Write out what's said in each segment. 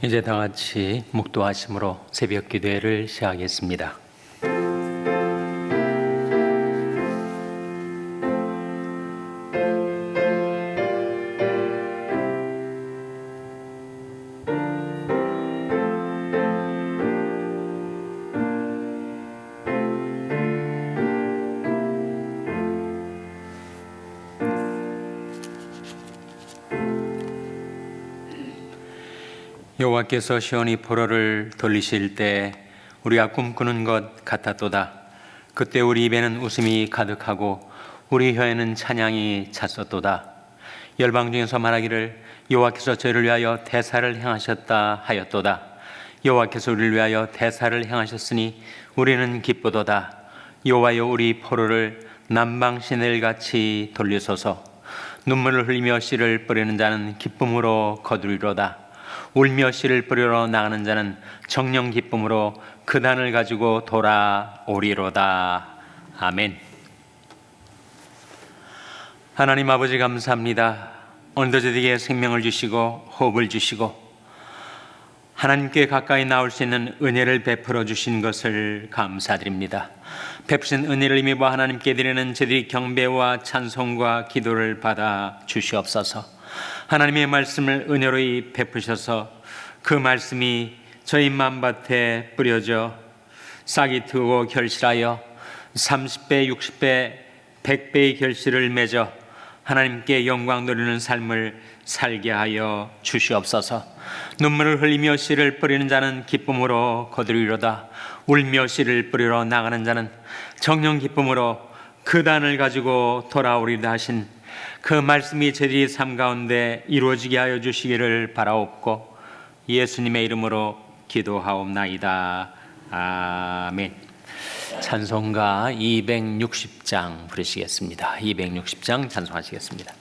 이제 다 같이 묵도하심으로 새벽 기도회를 시작하겠습니다. 여호와께서 시온의 포로를 돌리실 때 우리가 꿈꾸는 것 같았도다. 그때 우리 입에는 웃음이 가득하고 우리 혀에는 찬양이 찼었도다. 열방 중에서 말하기를 여호와께서 저희를 위하여 대사를 행하셨다 하였도다. 여호와께서 우리를 위하여 대사를 행하셨으니 우리는 기쁘도다. 여호와여, 우리 포로를 남방 시내일같이 돌리소서. 눈물을 흘리며 씨를 뿌리는 자는 기쁨으로 거두리로다. 울며 씨를 뿌리러 나가는 자는 정령 기쁨으로 그 단을 가지고 돌아오리로다. 아멘. 하나님 아버지, 감사합니다. 오늘도 저에게 생명을 주시고 호흡을 주시고 하나님께 가까이 나올 수 있는 은혜를 베풀어 주신 것을 감사드립니다. 베푸신 은혜를 힘입어 하나님께 드리는 저들이 경배와 찬송과 기도를 받아 주시옵소서. 하나님의 말씀을 은혜로이 베푸셔서 그 말씀이 저희 마음밭에 뿌려져 싹이 트고 결실하여 30배, 60배, 100배의 결실을 맺어 하나님께 영광 돌리는 삶을 살게 하여 주시옵소서. 눈물을 흘리며 씨를 뿌리는 자는 기쁨으로 거두리로다. 울며 씨를 뿌리러 나가는 자는 정령 기쁨으로 그 단을 가지고 돌아오리다 하신 그 말씀이 저희의 삶 가운데 이루어지게 하여 주시기를 바라옵고 예수님의 이름으로 기도하옵나이다. 아멘. 찬송가 260장 부르시겠습니다. 260장 찬송하시겠습니다.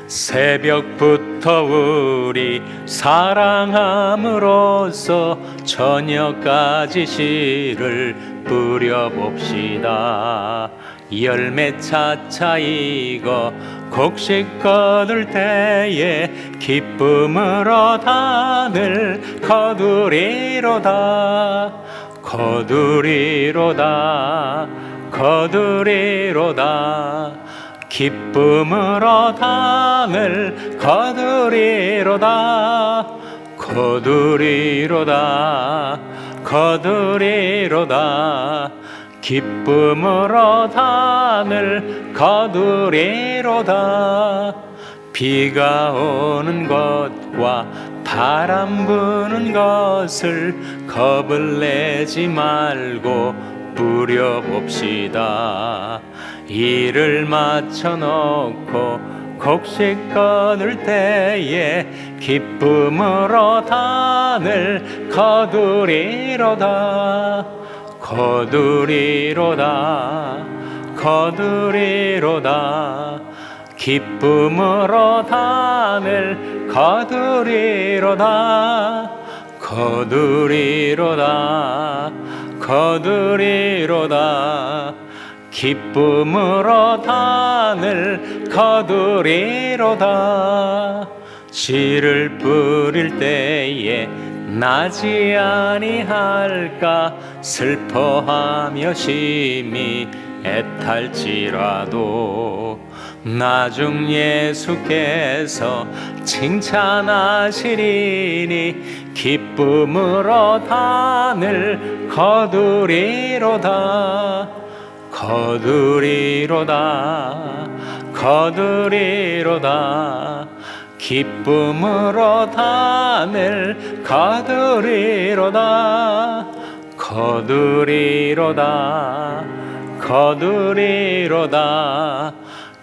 새벽부터 우리 사랑함으로써 저녁까지 씨를 뿌려봅시다. 열매 차차 익어 곡식 거둘 때에 기쁨으로 단을 거두리로다. 거두리로다. 거두리로다. 기쁨으로 단을 거두리로다. 거두리로다. 거두리로다. 기쁨으로 단을 거두리로다. 비가 오는 것과 바람 부는 것을 겁을 내지 말고 뿌려봅시다. 일을 마쳐놓고 곡식 거둘 때에 기쁨으로 단을 거두리로다. 거두리로다. 거두리로다. 기쁨으로 단을 거두리로다. 거두리로다. 거두리로다. 기쁨으로 단을 거두리로다. 씨를 뿌릴 때에 나지 아니할까 슬퍼하며 심히 애탈지라도 나중 예수께서 칭찬하시리니 기쁨으로 단을 거두리로다. 거두리로다. 거두리로다. 기쁨으로 단을 거두리로다. 거두리로다. 거두리로다.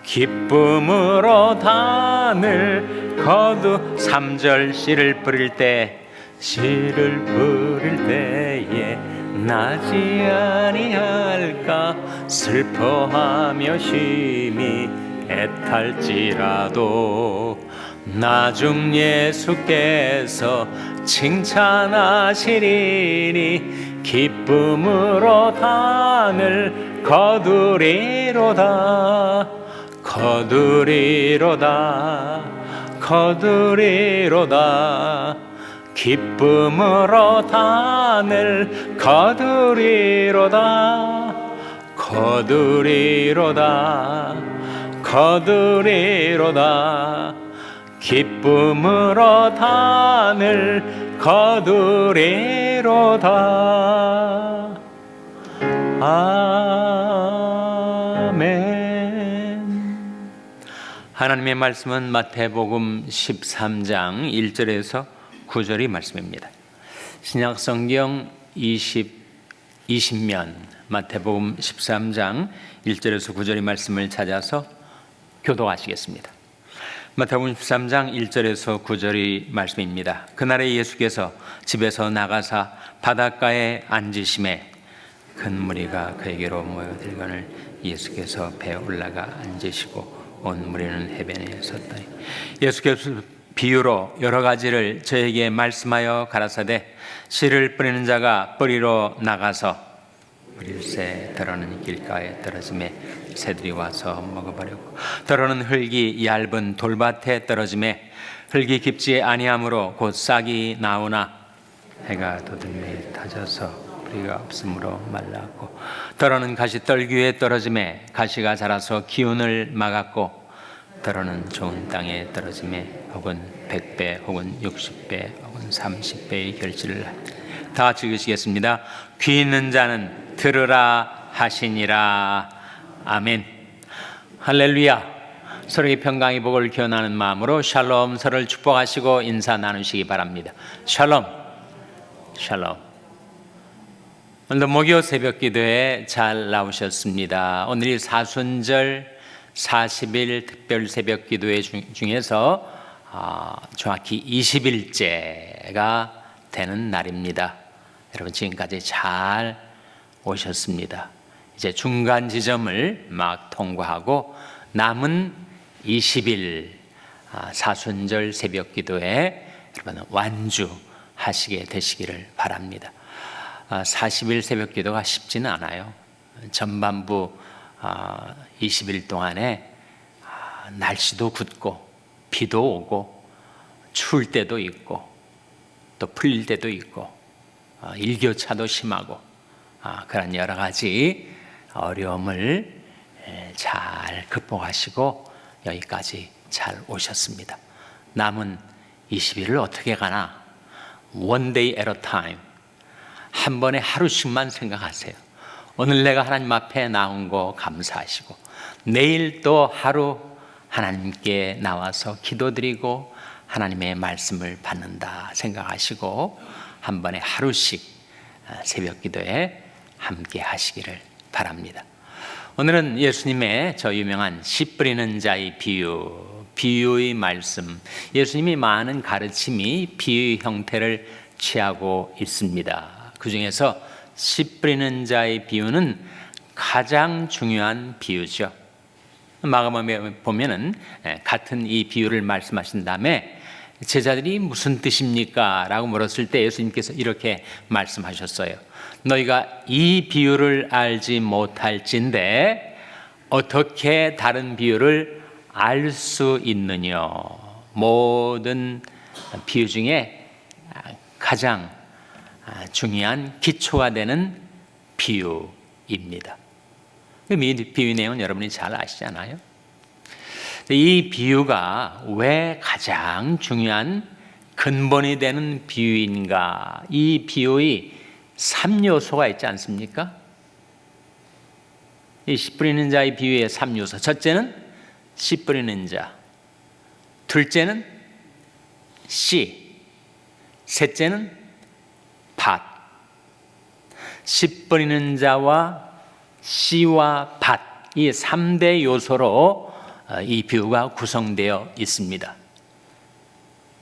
기쁨으로 단을 거두. 3절 씨를 뿌릴 때 씨를 뿌릴 때에 나지 아니할까 슬퍼하며 심히 애탈지라도 나중 예수께서 칭찬하시리니 기쁨으로 단을 거두리로다. 거두리로다. 거두리로다. 기쁨으로 단을 거두리로다. 거두리로다. 거두리로다. 기쁨으로 단을 거두리로다. 아멘. 하나님의 말씀은 마태복음 13장 1절에서 9절의 말씀입니다. 신약성경 20면 마태복음 13장 1절에서 9절의 말씀을 찾아서 교독하시겠습니다. 마태복음 13장 1절에서 9절의 말씀입니다. 그날에 예수께서 집에서 나가사 바닷가에 앉으심에 큰 무리가 그에게로 모여들거늘 예수께서 배에 올라가 앉으시고 온 무리는 해변에 섰다니. 예수께서 비유로 여러 가지를 저에게 말씀하여 가라사대 씨를 뿌리는 자가 뿌리러 나가서 뿌릴새 더러는 길가에 떨어짐에 새들이 와서 먹어버렸고, 더러는 흙이 얇은 돌밭에 떨어짐에 흙이 깊지 아니하므로 곧 싹이 나오나 해가 돋음에 터져서 뿌리가 없으므로 말랐고, 더러는 가시떨 위에 떨어짐에 가시가 자라서 기운을 막았고, 더러는 좋은 땅에 떨어짐에 혹은 100배 혹은 60배 혹은 30배의 결실을. 다 같이 읽으시겠습니다. 귀 있는 자는 들으라 하시니라. 아멘. 할렐루야. 서로의 평강의 복을 기원하는 마음으로 샬롬, 서로를 축복하시고 인사 나누시기 바랍니다. 샬롬. 샬롬. 오늘도 목요 새벽 기도에 잘 나오셨습니다. 오늘이 사순절 40일 특별 새벽 기도회 중에서 정확히 20일째가 되는 날입니다. 여러분 지금까지 잘 오셨습니다. 이제 중간 지점을 막 통과하고 남은 20일 사순절 새벽 기도에 여러분 완주하시게 되시기를 바랍니다. 40일 새벽 기도가 쉽지는 않아요. 전반부 20일 동안에 날씨도 굳고 비도 오고 추울 때도 있고 또 풀릴 때도 있고 일교차도 심하고 그런 여러 가지 어려움을 잘 극복하시고 여기까지 잘 오셨습니다. 남은 20일을 어떻게 가나? One day at a time. 한 번에 하루씩만 생각하세요. 오늘 내가 하나님 앞에 나온 거 감사하시고 내일 또 하루 하나님께 나와서 기도드리고 하나님의 말씀을 받는다 생각하시고 한 번에 하루씩 새벽 기도에 함께 하시기를 바랍니다. 오늘은 예수님의 저 유명한 씨 뿌리는 자의 비유의 말씀. 예수님이 많은 가르침이 비유의 형태를 취하고 있습니다. 그 중에서 씨 뿌리는 자의 비유는 가장 중요한 비유죠. 마가복음에 보면은 같은 이 비유를 말씀하신 다음에 제자들이 무슨 뜻입니까? 라고 물었을 때 예수님께서 이렇게 말씀하셨어요. 너희가 이 비유를 알지 못할진대 어떻게 다른 비유를 알 수 있느냐. 모든 비유 중에 가장 중요한 기초가 되는 비유입니다. 이 비유 내용은 여러분이 잘 아시잖아요. 이 비유가 왜 가장 중요한 근본이 되는 비유인가? 이 비유의 3요소가 있지 않습니까? 이 씨 뿌리는 자의 비유의 3요소. 첫째는 씨 뿌리는 자, 둘째는 씨, 셋째는 밭. 씨 뿌리는 자와 씨와 밭, 이 3대 요소로 이 비유가 구성되어 있습니다.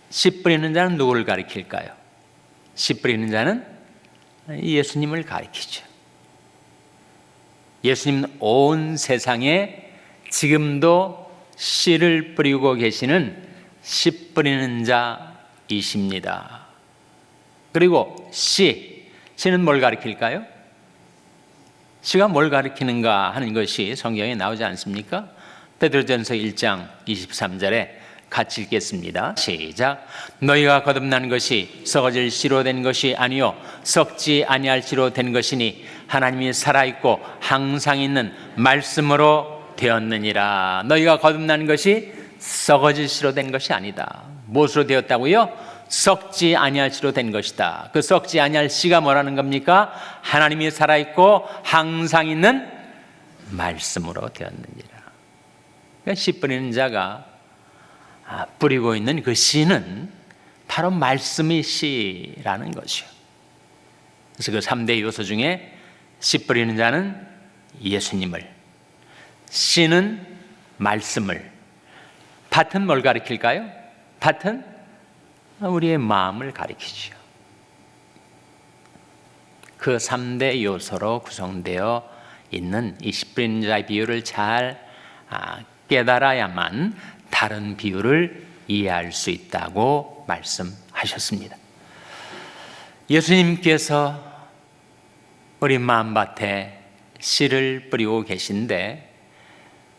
씨 뿌리는 자는 누구를 가리킬까요? 씨 뿌리는 자는 예수님을 가리키죠. 예수님은 온 세상에 지금도 씨를 뿌리고 계시는 씨 뿌리는 자이십니다. 그리고 씨 씨는 뭘 가리킬까요? 씨가 뭘 가리키는가 하는 것이 성경에 나오지 않습니까? 베드로전서 1장 23절에 같이 읽겠습니다. 시작. 너희가 거듭난 것이 썩어질 씨로 된 것이 아니요 썩지 아니할 씨로 된 것이니 하나님이 살아있고 항상 있는 말씀으로 되었느니라. 너희가 거듭난 것이 썩어질 씨로 된 것이 아니다. 무엇으로 되었다고요? 썩지 아니할 씨로 된 것이다. 그 썩지 아니할 씨가 뭐라는 겁니까? 하나님이 살아있고 항상 있는 말씀으로 되었느니라. 그러니까 씨 뿌리는 자가 뿌리고 있는 그 씨는 바로 말씀의 씨라는 것이요. 그래서 그 3대 요소 중에 씨 뿌리는 자는 예수님을, 씨는 말씀을, 밭은 뭘 가리킬까요? 밭은 우리의 마음을 가리키죠. 그 3대 요소로 구성되어 있는 이 씨 뿌리는 자의 비유를 잘 깨달아야만 다른 비유를 이해할 수 있다고 말씀하셨습니다. 예수님께서 우리 마음밭에 씨를 뿌리고 계신데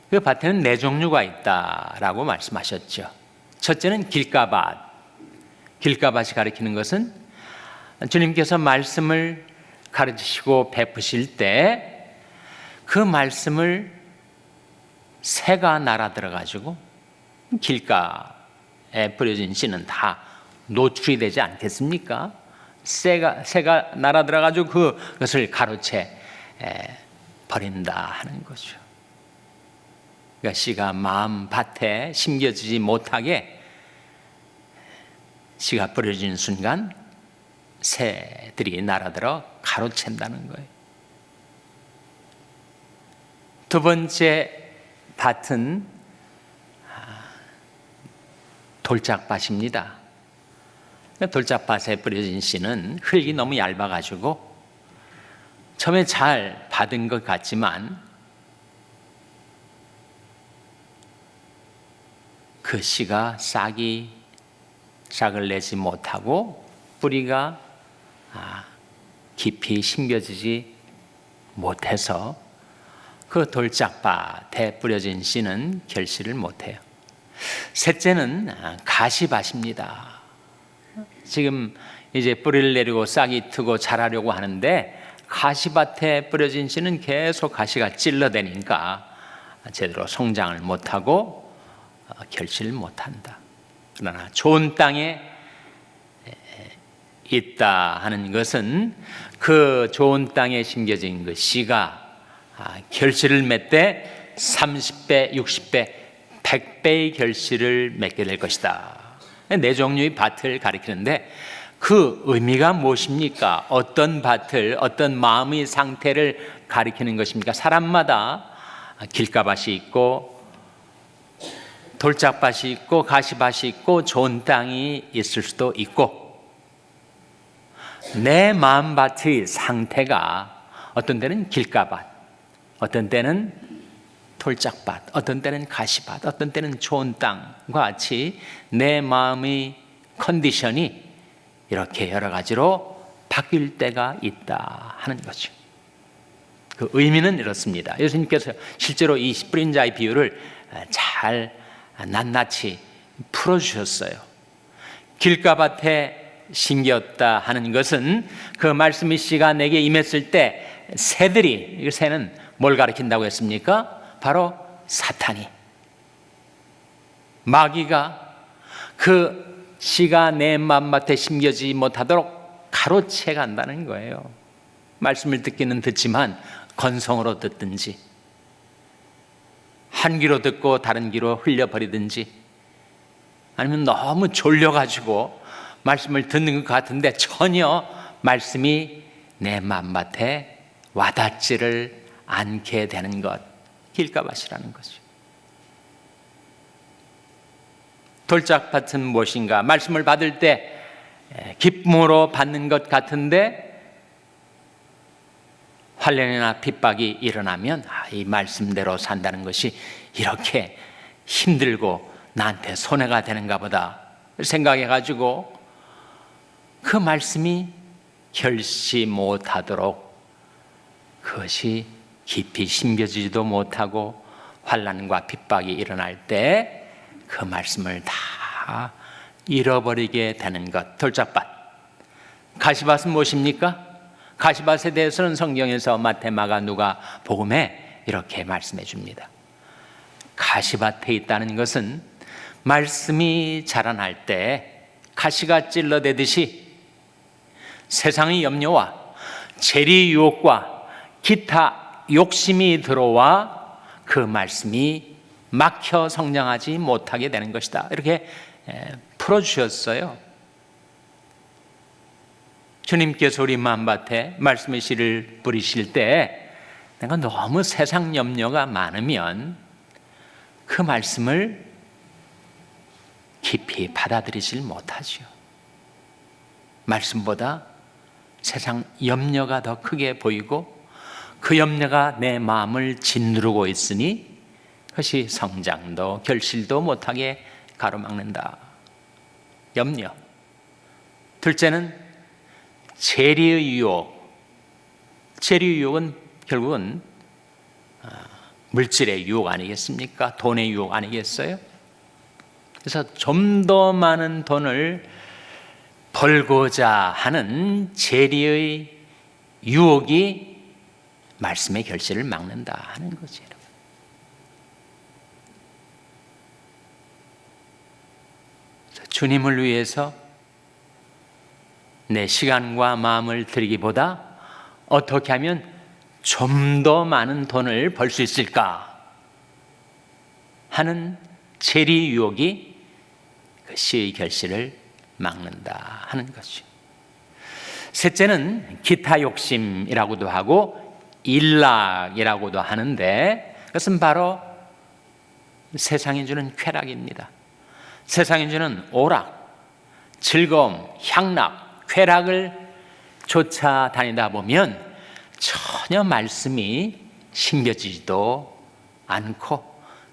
그 밭에는 4종류가 있다라고 말씀하셨죠. 첫째는 길가밭. 길가밭이 가리키는 것은 주님께서 말씀을 가르치시고 베푸실 때 그 말씀을 새가 날아들어가지고 길가에 뿌려진 씨는 다 노출이 되지 않겠습니까? 새가 날아들어가지고 그것을 가로채 버린다 하는 거죠. 그러니까 씨가 마음 밭에 심겨지지 못하게 씨가 뿌려진 순간 새들이 날아들어 가로챈다는 거예요. 두 번째 밭은 돌짝밭입니다. 돌짝밭에 뿌려진 씨는 흙이 너무 얇아가지고 처음에 잘 받은 것 같지만 그 씨가 싹을 내지 못하고 뿌리가 깊이 심겨지지 못해서 그 돌짝밭에 뿌려진 씨는 결실을 못해요. 셋째는 가시밭입니다. 지금 이제 뿌리를 내리고 싹이 트고 자라려고 하는데 가시밭에 뿌려진 씨는 계속 가시가 찔러대니까 제대로 성장을 못하고 결실을 못한다. 그러나 좋은 땅에 있다 하는 것은 그 좋은 땅에 심겨진 그 씨가 결실을 맺되 30배, 60배, 100배의 결실을 맺게 될 것이다. 4종류의 밭을 가리키는데 그 의미가 무엇입니까? 어떤 밭을, 어떤 마음의 상태를 가리키는 것입니까? 사람마다 길가밭이 있고 돌짝밭이 있고 가시밭이 있고 좋은 땅이 있을 수도 있고 내 마음밭의 상태가 어떤 때는 길가밭, 어떤 때는 돌짝밭, 어떤 때는 가시밭, 어떤 때는 좋은 땅과 같이 내 마음의 컨디션이 이렇게 여러 가지로 바뀔 때가 있다 하는 거죠. 그 의미는 이렇습니다. 예수님께서 실제로 이 씨 뿌린 자의 비유를 잘 낱낱이 풀어주셨어요. 길가밭에 심겼다 하는 것은 그 말씀의 씨가 내게 임했을 때 새들이, 이 새는 뭘 가리킨다고 했습니까? 바로 사탄이, 마귀가 그 씨가 내 마음밭에 심겨지지 못하도록 가로채 간다는 거예요. 말씀을 듣기는 듣지만 건성으로 듣든지 한 귀로 듣고 다른 귀로 흘려버리든지 아니면 너무 졸려가지고 말씀을 듣는 것 같은데 전혀 말씀이 내 마음밭에 와닿지를 않게 되는 것, 길가밭이라는 거죠. 돌짝밭은 무엇인가? 말씀을 받을 때 기쁨으로 받는 것 같은데 환난이나 핍박이 일어나면 이 말씀대로 산다는 것이 이렇게 힘들고 나한테 손해가 되는가 보다 생각해가지고 그 말씀이 결시 못하도록 그것이 깊이 심겨지지도 못하고 환난과 핍박이 일어날 때 그 말씀을 다 잃어버리게 되는 것. 돌짝밭. 가시밭은 무엇입니까? 가시밭에 대해서는 성경에서 마태, 마가, 누가, 복음에 이렇게 말씀해 줍니다. 가시밭에 있다는 것은 말씀이 자라날 때 가시가 찔러대듯이 세상의 염려와 재리 유혹과 기타 욕심이 들어와 그 말씀이 막혀 성장하지 못하게 되는 것이다. 이렇게 풀어주셨어요. 주님께서 우리 마음밭에 말씀의 씨를 뿌리실 때 내가 너무 세상 염려가 많으면 그 말씀을 깊이 받아들이질 못하죠. 말씀보다 세상 염려가 더 크게 보이고 그 염려가 내 마음을 짓누르고 있으니 그것이 성장도 결실도 못하게 가로막는다. 염려. 둘째는 재리의 유혹. 재리의 유혹은 결국은 물질의 유혹 아니겠습니까? 돈의 유혹 아니겠어요? 그래서 좀 더 많은 돈을 벌고자 하는 재리의 유혹이 말씀의 결실을 막는다 하는 거죠. 주님을 위해서 내 시간과 마음을 드리기보다 어떻게 하면 좀 더 많은 돈을 벌 수 있을까 하는 재리 유혹이 그 씨의 결실을 막는다 하는 것이죠. 셋째는 기타 욕심이라고도 하고 일락이라고도 하는데 그것은 바로 세상이 주는 쾌락입니다. 세상이 주는 오락, 즐거움, 향락, 쾌락을 쫓아다니다 보면 전혀 말씀이 심겨지지도 않고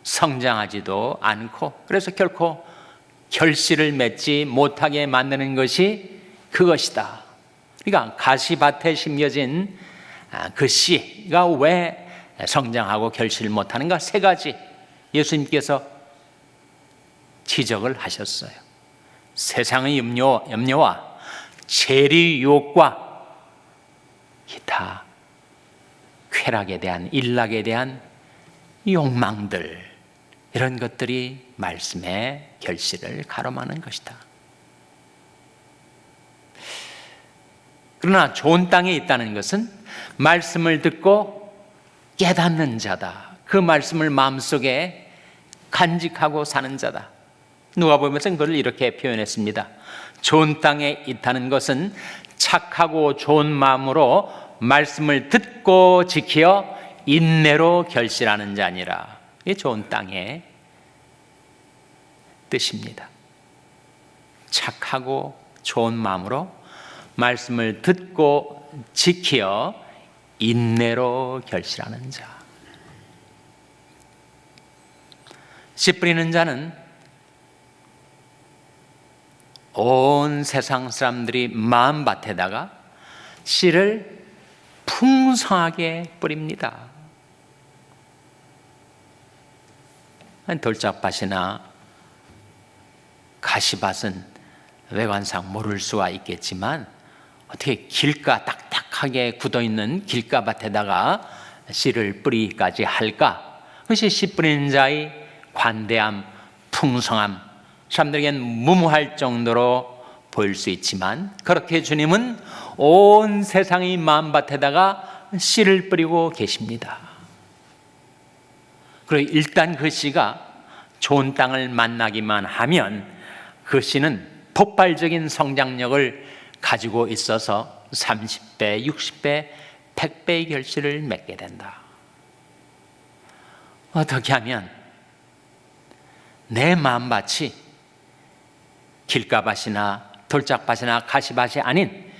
성장하지도 않고 그래서 결코 결실을 맺지 못하게 만드는 것이 그것이다. 그러니까 가시밭에 심겨진 그 씨가 왜 성장하고 결실을 못하는가? 세 가지 예수님께서 지적을 하셨어요. 세상의 염려와 재리 유혹과 기타 쾌락에 대한 일락에 대한 욕망들 이런 것들이 말씀의 결실을 가로막는 것이다. 그러나 좋은 땅에 있다는 것은 말씀을 듣고 깨닫는 자다. 그 말씀을 마음속에 간직하고 사는 자다. 누가복음에서는 그걸 이렇게 표현했습니다. 좋은 땅에 있다는 것은 착하고 좋은 마음으로 말씀을 듣고 지키어 인내로 결실하는 자니라. 이게 좋은 땅의 뜻입니다. 착하고 좋은 마음으로 말씀을 듣고 지키어 인내로 결실하는 자. 씨 뿌리는 자는 온 세상 사람들이 마음밭에다가 씨를 풍성하게 뿌립니다. 돌짝밭이나 가시밭은 외관상 모를 수가 있겠지만 어떻게 길가 딱딱하게 굳어있는 길가밭에다가 씨를 뿌리기까지 할까? 그것이 씨 뿌리는 자의 관대함, 풍성함, 사람들에겐 무모할 정도로 보일 수 있지만 그렇게 주님은 온 세상의 마음밭에다가 씨를 뿌리고 계십니다. 그리고 일단 그 씨가 좋은 땅을 만나기만 하면 그 씨는 폭발적인 성장력을 가지고 있어서 30배, 60배, 100배의 결실을 맺게 된다. 어떻게 하면 내 마음밭이 길가밭이나 돌짝밭이나 가시밭이 아닌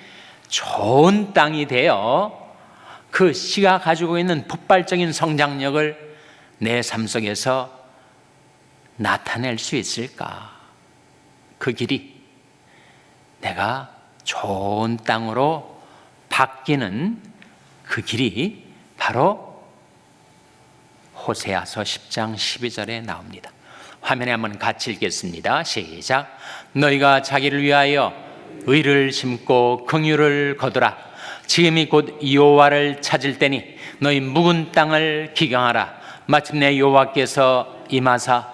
좋은 땅이 되어 그 씨가 가지고 있는 폭발적인 성장력을 내 삶 속에서 나타낼 수 있을까? 그 길이 내가 좋은 땅으로 바뀌는 그 길이 바로 호세아서 10장 12절에 나옵니다. 화면에 한번 같이 읽겠습니다. 시작. 너희가 자기를 위하여 의를 심고 긍휼을 거두라. 지금이 곧 여호와를 찾을 때니 너희 묵은 땅을 기경하라. 마침내 여호와께서 임하사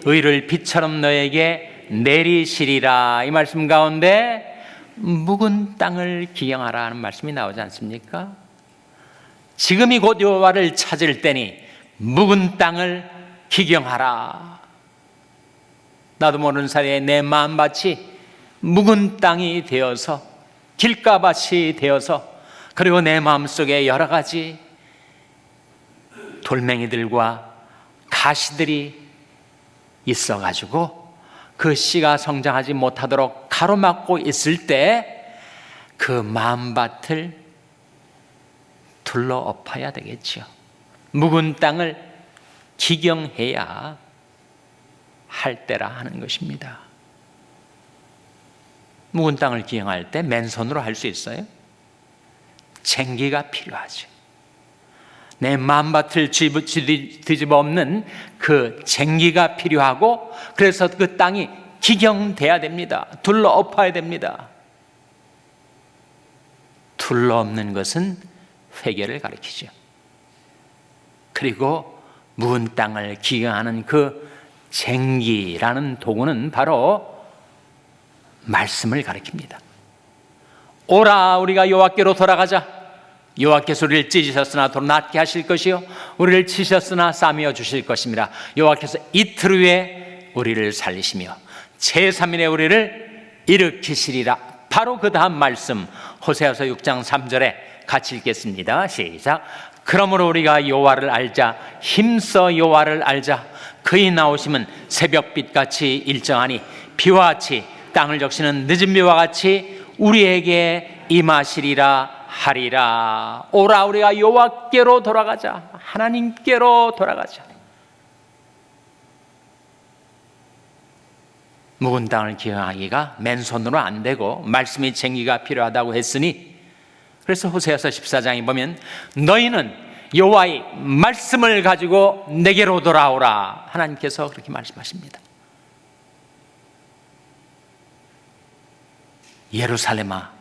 의를 빛처럼 너에게 내리시리라. 이 말씀 가운데 묵은 땅을 기경하라 하는 말씀이 나오지 않습니까? 지금이 곧 여호와를 찾을 때니 묵은 땅을 기경하라. 나도 모르는 사이에 내 마음밭이 묵은 땅이 되어서 길가밭이 되어서 그리고 내 마음속에 여러 가지 돌멩이들과 가시들이 있어가지고 그 씨가 성장하지 못하도록 가로막고 있을 때 그 마음밭을 둘러 엎어야 되겠죠. 묵은 땅을 기경해야 할 때라 하는 것입니다. 묵은 땅을 기경할 때 맨손으로 할 수 있어요? 쟁기가 필요하죠. 내 마음밭을 뒤집어 엎는 그 쟁기가 필요하고, 그래서 그 땅이 기경돼야 됩니다. 둘러 엎어야 됩니다. 둘러 엎는 것은 회개를 가리키죠. 그리고 묵은 땅을 기경하는 그 쟁기라는 도구는 바로 말씀을 가리킵니다. 오라, 우리가 여호와께로 돌아가자. 여호와께서 우리를 찢으셨으나 더 낫게 하실 것이요 우리를 치셨으나 싸매어 주실 것입니다. 여호와께서 이틀 후에 우리를 살리시며 제3일에 우리를 일으키시리라. 바로 그 다음 말씀 호세아서 6장 3절에 같이 읽겠습니다. 시작. 그러므로 우리가 여호와를 알자. 힘써 여호와를 알자. 그의 나오심은 새벽빛같이 일정하니 비와 같이 땅을 적시는 늦은 비와 같이 우리에게 임하시리라 하리라. 오라, 우리가 여호와께로 돌아가자. 하나님께로 돌아가자. 묵은 땅을 기경하기가 맨손으로 안 되고 말씀의 쟁기가 필요하다고 했으니, 그래서 호세아서 14장에 보면 너희는 여호와의 말씀을 가지고 내게로 돌아오라. 하나님께서 그렇게 말씀하십니다. 예루살렘아,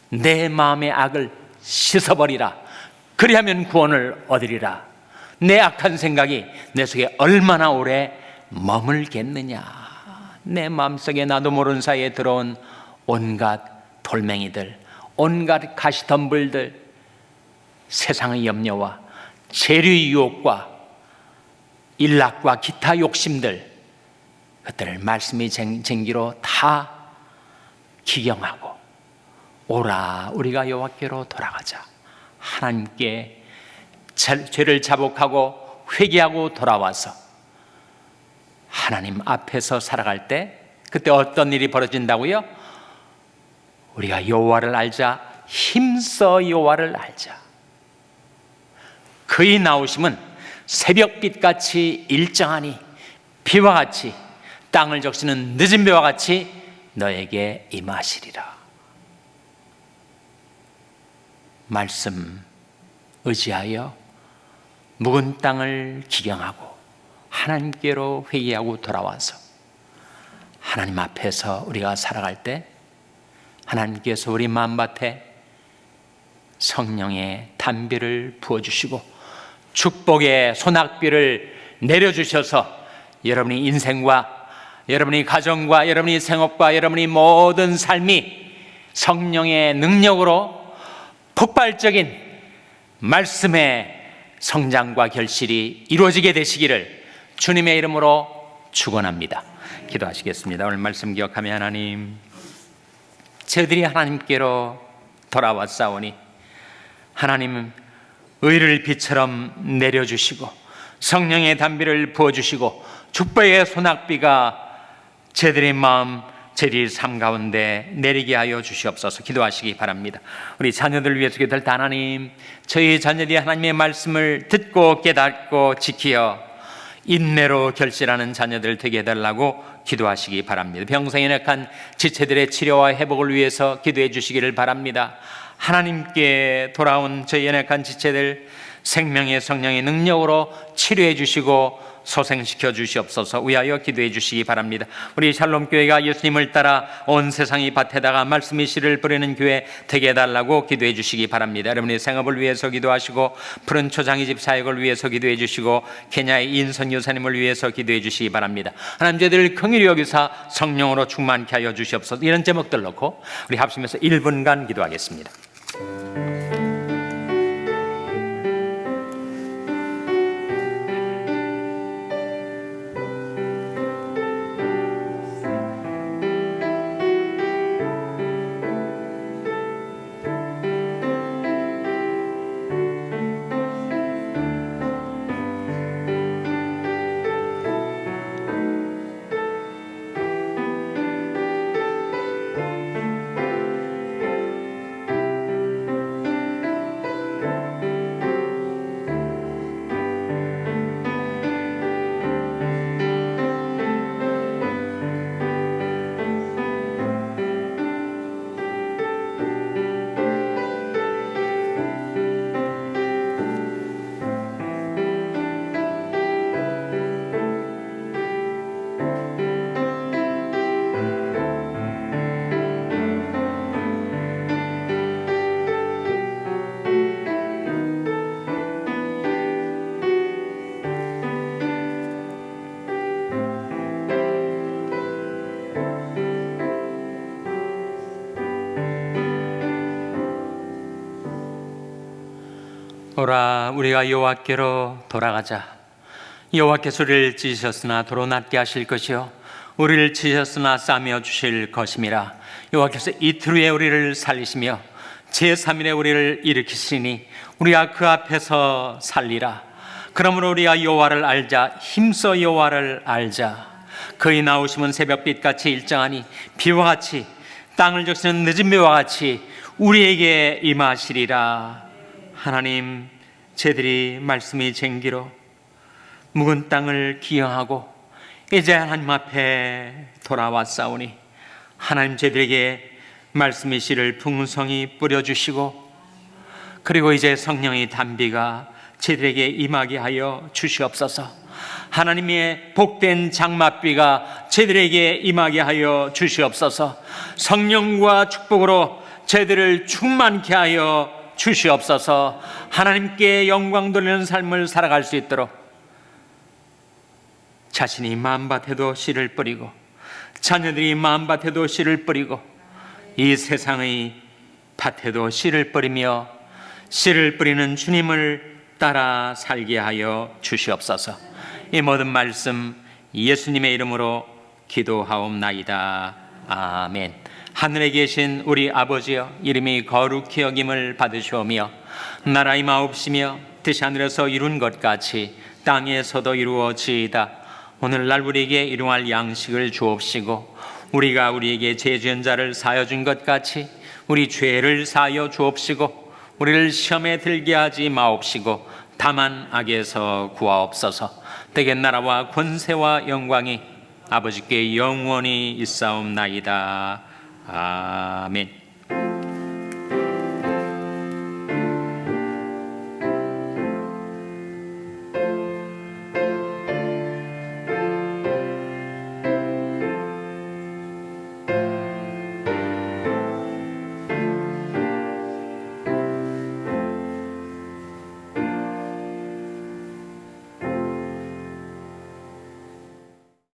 내 마음의 악을 씻어버리라. 그리하면 구원을 얻으리라. 내 악한 생각이 내 속에 얼마나 오래 머물겠느냐. 내 마음속에 나도 모르는 사이에 들어온 온갖 돌멩이들, 온갖 가시덤불들, 세상의 염려와 재류의 유혹과 일락과 기타 욕심들, 그것들을 말씀의 쟁기로 다 기경하고 오라, 우리가 여호와께로 돌아가자. 하나님께 죄를 자복하고 회개하고 돌아와서 하나님 앞에서 살아갈 때 그때 어떤 일이 벌어진다고요? 우리가 여호와를 알자. 힘써 여호와를 알자. 그의 나오심은 새벽빛같이 일정하니 비와 같이 땅을 적시는 늦은 비와 같이 너에게 임하시리라. 말씀 의지하여 묵은 땅을 기경하고 하나님께로 회개하고 돌아와서 하나님 앞에서 우리가 살아갈 때 하나님께서 우리 마음밭에 성령의 단비를 부어주시고 축복의 소낙비를 내려주셔서 여러분의 인생과 여러분의 가정과 여러분의 생업과 여러분의 모든 삶이 성령의 능력으로 폭발적인 말씀의 성장과 결실이 이루어지게 되시기를 주님의 이름으로 축원합니다. 기도하시겠습니다. 오늘 말씀 기억하며 하나님, 저희들이 하나님께로 돌아왔사오니 하나님 의를 빛처럼 내려주시고 성령의 단비를 부어주시고 축복의 소낙비가 저희들의 마음, 저희들의 삶 가운데 내리게 하여 주시옵소서. 기도하시기 바랍니다. 우리 자녀들을 위해서 기도할 때 하나님, 저희 자녀들이 하나님의 말씀을 듣고 깨닫고 지키어 인내로 결실하는 자녀들 되게 해달라고 기도하시기 바랍니다. 병상에 약한 지체들의 치료와 회복을 위해서 기도해 주시기를 바랍니다. 하나님께 돌아온 저희 연약한 지체들 생명의 성령의 능력으로 치료해 주시고 소생시켜 주시옵소서. 위하여 기도해 주시기 바랍니다. 우리 샬롬교회가 예수님을 따라 온 세상이 밭에다가 말씀의 씨를 뿌리는 교회 되게 해달라고 기도해 주시기 바랍니다. 여러분의 생업을 위해서 기도하시고 푸른 초장이 집 사역을 위해서 기도해 주시고 케냐의 인선 여사님을 위해서 기도해 주시기 바랍니다. 하나님 저희들을 긍휼히 여기사 성령으로 충만케 하여 주시옵소서. 이런 제목들 놓고 우리 합심해서 1분간 기도하겠습니다. 오라 우리가 여호와께로 돌아가자. 여호와께서 우리를 찢으셨으나 도로 낫게 하실 것이요 우리를 찢으셨으나 싸매어 주실 것임이라. 여호와께서 이틀 후에 우리를 살리시며 제3일에 우리를 일으키시니 우리가 그 앞에서 살리라. 그러므로 우리가 여호와를 알자. 힘써 여호와를 알자. 그의 나오심은 새벽빛같이 일정하니 비와 같이 땅을 적시는 늦은 비와 같이 우리에게 임하시리라. 하나님, 저희들이 말씀의 쟁기로 묵은 땅을 기영하고 이제 하나님 앞에 돌아왔사오니 하나님 저희들에게 말씀의 씨를 풍성히 뿌려주시고 그리고 이제 성령의 단비가 저희들에게 임하게 하여 주시옵소서. 하나님의 복된 장맛비가 저희들에게 임하게 하여 주시옵소서. 성령과 축복으로 저희들을 충만케 하여 주시옵소서. 하나님께 영광 돌리는 삶을 살아갈 수 있도록 자신이 마음밭에도 씨를 뿌리고 자녀들이 마음밭에도 씨를 뿌리고 이 세상의 밭에도 씨를 뿌리며 씨를 뿌리는 주님을 따라 살게 하여 주시옵소서. 이 모든 말씀 예수님의 이름으로 기도하옵나이다. 아멘. 하늘에 계신 우리 아버지여, 이름이 거룩히 여김을 받으시오며 나라의 마옵시며 뜻이 하늘에서 이룬 것 같이 땅에서도 이루어지이다. 오늘날 우리에게 일용할 양식을 주옵시고 우리가 우리에게 죄 지은 자를 사하여 준 것 같이 우리 죄를 사하여 주옵시고 우리를 시험에 들게 하지 마옵시고 다만 악에서 구하옵소서. 대개 나라와 권세와 영광이 아버지께 영원히 있사옵나이다. 아멘.